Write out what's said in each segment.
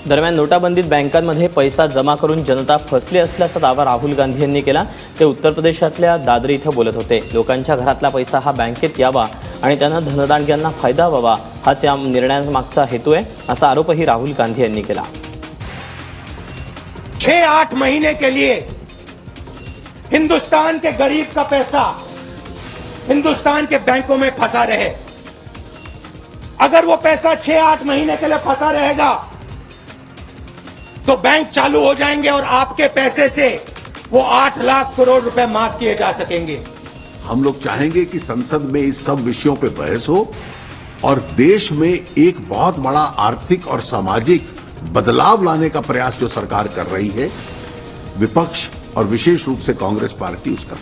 दरम्यान नोटाबंदीत बँकांमध्ये पैसा जमा करून जनता फसली असल्याचा दावा राहुल गांधी यांनी केला। ते उत्तर प्रदेशातल्या दादरी इथं बोलत होते। लोकांच्या घरातला पैसा हा बँकेत यावा आणि त्यानं धनदांडग्यांना फायदा व्हावा हाच या निर्णयामागचा हेतू आहे, असा आरोपही राहुल गांधी यांनी केला। 6-8 महीने के लिए हिंदुस्तान के गरीब का पैसा हिंदुस्तान के बैंकों में फंसा रहे। अगर वो पैसा 6-8 महीने के लिए फंसा रहेगा तो बैंक चालू हो जाएंगे और आपके पैसे से वो 8 लाख करोड़ रुपए माफ किए जा सकेंगे। हम लोग चाहेंगे कि संसद में इस सब विषयों पे बहस हो और देश में एक बहुत बड़ा आर्थिक और सामाजिक बदलाव लाने का प्रयास जो सरकार कर रही है, विपक्ष और विशेष रूप से कांग्रेस पार्टी उसका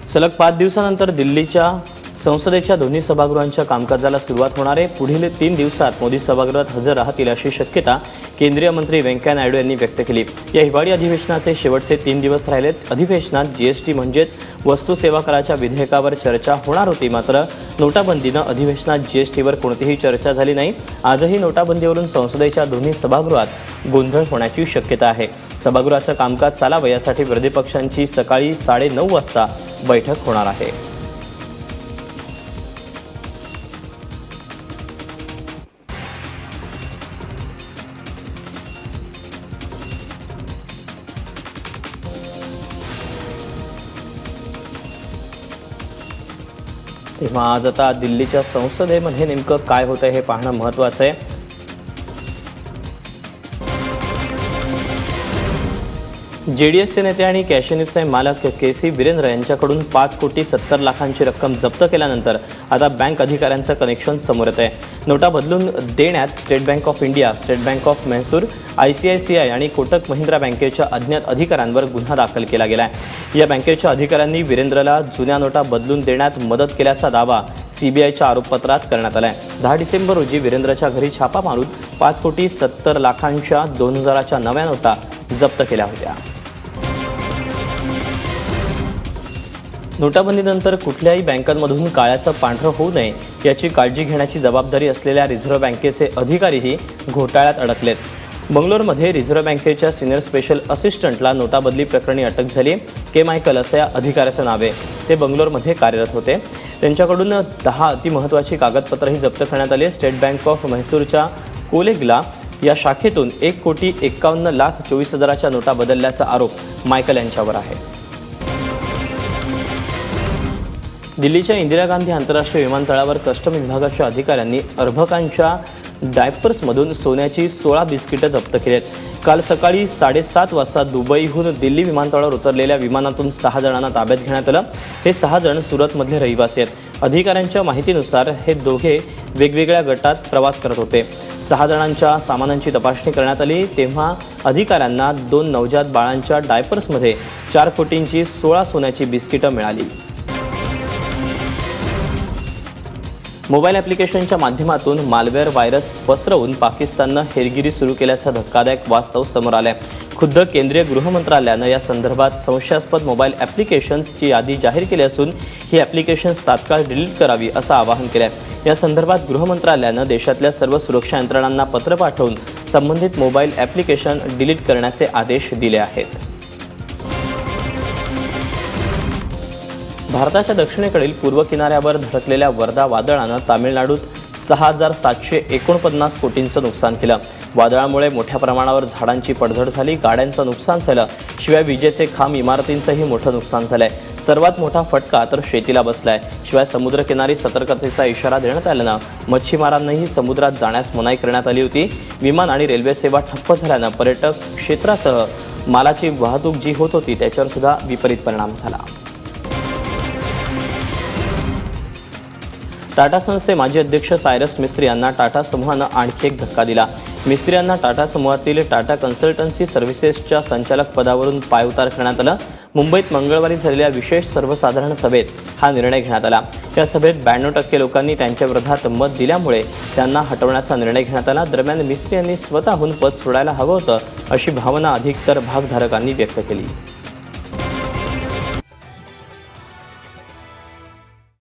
सलग 5 दिवसानंतर दिल्लीच्या संसदेच्या दोन्ही सभागृहांच्या कामकाजाला सुरुवात होणार आहे। पुढील 3 दिवसात मोदी सभागृहात हजर राहतील अशी शक्यता केंद्रीय मंत्री व्यंकय्या नायडू यांनी व्यक्त केली। या हिवाळी अधिवेशनाचे शेवटचे 3 दिवस राहिलेत। अधिवेशनात जीएसटी म्हणजेच वस्तू सेवा कराच्या विधेयकावर चर्चा होणार होती, मात्र नोटाबंदीनं अधिवेशनात जीएसटीवर कोणतीही चर्चा झाली नाही। आजही नोटाबंदीवरून संसदेच्या दोन्ही सभागृहात गोंधळ होण्याची शक्यता आहे। सभागृहाचं कामकाज चालावं यासाठी विरोधी पक्षांची सकाळी 9:30 वाजता बैठक होणार आहे। तेव्हा आज आता दिल्लीच्या संसदेमध्ये नेमकं काय होतंय हे पाहणं महत्त्वाचं आहे। जेडीएसचे नेते आणि कॅशिनिटचे मालक केसी वीरेंद्र यांच्याकडून 5,70,00,000ची रक्कम जप्त केल्यानंतर आता बँक अधिकाऱ्यांचं कनेक्शन समोर येत आहे। नोटा बदलून देण्यात state bank of India, state bank of Mysore, ICICI आणि कोटक महिंद्रा बँकेच्या अज्ञात अधिकाऱ्यांवर गुन्हा दाखल केला गेला आहे। या बँकेच्या अधिकाऱ्यांनी वीरेंद्रला जुन्या नोटा बदलून देण्यात मदत केल्याचा दावा सीबीआयच्या आरोपपत्रात करण्यात आला आहे। 10 डिसेंबर रोजी वीरेंद्रच्या घरी छापा मारून 5,70,00,000च्या 2000च्या नव्या नोटा जप्त केल्या होत्या। नोटाबंदीनंतर कुठल्याही बँकांमधून काळ्याचं पांढरं होऊ नये याची काळजी घेण्याची जबाबदारी असलेल्या रिझर्व्ह बँकेचे अधिकारीही घोटाळ्यात अडकलेत। बंगलोरमध्ये रिझर्व्ह बँकेच्या सिनियर स्पेशल असिस्टंटला नोटाबदली प्रकरणी अटक झाली। के मायकल असं या अधिकाऱ्याचं नाव आहे। ते बंगलोरमध्ये कार्यरत होते। त्यांच्याकडून 10 अतिमहत्त्वाची कागदपत्रही जप्त करण्यात आली। स्टेट बँक ऑफ म्हैसूरच्या कोलेगला या शाखेतून 1,51,24,000च्या नोटा बदलल्याचा आरोप मायकल यांच्यावर आहे। दिल्लीच्या इंदिरा गांधी आंतरराष्ट्रीय विमानतळावर कस्टम विभागाच्या अधिकाऱ्यांनी अर्भकांच्या डायपर्समधून सोन्याची 16 बिस्किटं जप्त केली आहेत। काल सकाळी 7:30 वाजता दुबईहून दिल्ली विमानतळावर उतरलेल्या विमानातून 6 जणांना ताब्यात घेण्यात आलं। हे 6 जण सुरतमधले रहिवासी आहेत। अधिकाऱ्यांच्या माहितीनुसार हे दोघे वेगवेगळ्या गटात प्रवास करत होते। 6 जणांच्या सामानांची तपासणी करण्यात आली तेव्हा अधिकाऱ्यांना 2 नवजात बाळांच्या डायपर्समध्ये 4 कोटींची 16 सोन्याची बिस्किटं मिळाली। मोबाईल ॲप्लिकेशनच्या माध्यमातून मालवेअर व्हायरस पसरवून पाकिस्ताननं हेरगिरी सुरू केल्याचं धक्कादायक वास्तव समोर आलंय। खुद्द केंद्रीय गृह मंत्रालयानं या संदर्भात संशयास्पद मोबाईल ॲप्लिकेशन्सची यादी जाहीर केली असून ही ॲप्लिकेशन्स तात्काळ डिलीट करावी असं आवाहन केलंय। या संदर्भात गृह मंत्रालयानं देशातल्या सर्व सुरक्षा यंत्रणांना पत्र पाठवून संबंधित मोबाईल ॲप्लिकेशन डिलीट करण्याचे आदेश दिले आहेत। भारताच्या दक्षिणेकडील पूर्व किनाऱ्यावर धडकलेल्या वर्धा वादळानं तामिळनाडूत 6,749 कोटींचं नुकसान केलं। वादळामुळे मोठ्या प्रमाणावर झाडांची पडझड झाली, गाड्यांचं नुकसान झालं, शिवाय विजेचे खांब, इमारतींचंही मोठं नुकसान झालंय। सर्वात मोठा फटका तर शेतीला बसलाय। शिवाय समुद्रकिनारी सतर्कतेचा इशारा देण्यात आल्यानं मच्छीमारांनाही समुद्रात जाण्यास मनाई करण्यात आली होती। विमान आणि रेल्वे सेवा ठप्प झाल्यानं पर्यटक क्षेत्रासह मालाची वाहतूक जी होत होती त्याच्यावर सुद्धा विपरीत परिणाम झाला। टाटा सन्सचे माजी अध्यक्ष सायरस मिस्त्री यांना टाटा समूहानं आणखी एक धक्का दिला। मिस्त्री यांना टाटा समूहातील टाटा कन्सल्टन्सी सर्व्हिसेसच्या संचालक पदावरून पायउतार करण्यात आलं। मुंबईत मंगळवारी झालेल्या विशेष सर्वसाधारण सभेत हा निर्णय घेण्यात आला। या सभेत 92% लोकांनी त्यांच्या विरोधात मत दिल्यामुळे त्यांना हटवण्याचा निर्णय घेण्यात आला। दरम्यान मिस्त्री यांनी स्वतःहून पद सोडायला हवं होतं अशी भावना अधिकतर भागधारकांनी व्यक्त केली।